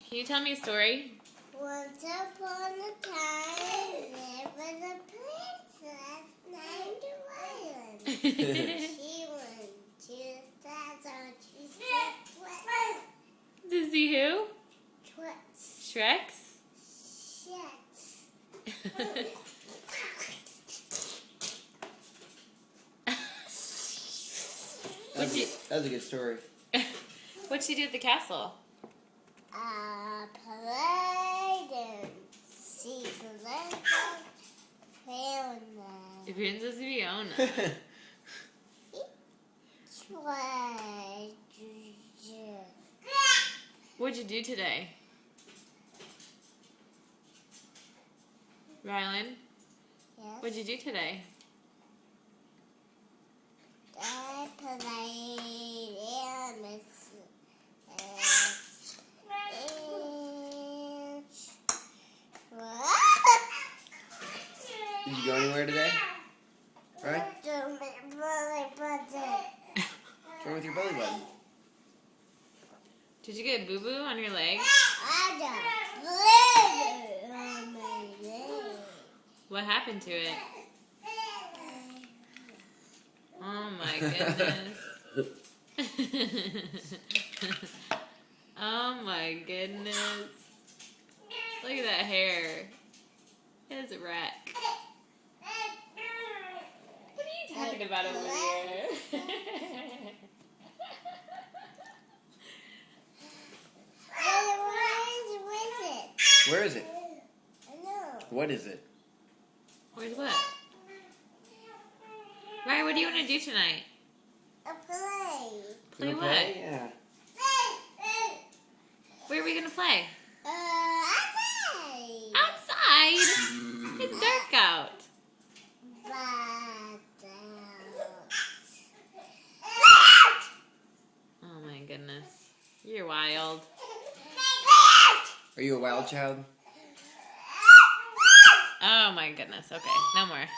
Can you tell me a story? Once upon a time, there was a princess named Rylan. She went to Sazzo to see Twix. To see who? Twix. Shreks? Yes. That was a good story. What'd she do at the castle? Played and see Princess Fiona. The Princess Fiona. What'd you do today? Rylan, Yes. what'd you do today? I played and Did you go anywhere today? Right? What's wrong with your belly button? Did you get boo-boo on your leg? I got blue on my leg. What happened to it? Oh my goodness. Oh my goodness. Look at that hair. It's a wreck. What are you talking about over there? Where is it? I know. What is it? Where's what? Ryan, what do you want to do tonight? A play. Play Gonna what? Yeah. Where are we going to play? Outside. Outside? It's dark out. Oh my goodness. You're wild. Are you a wild child? Oh my goodness. Okay, no more.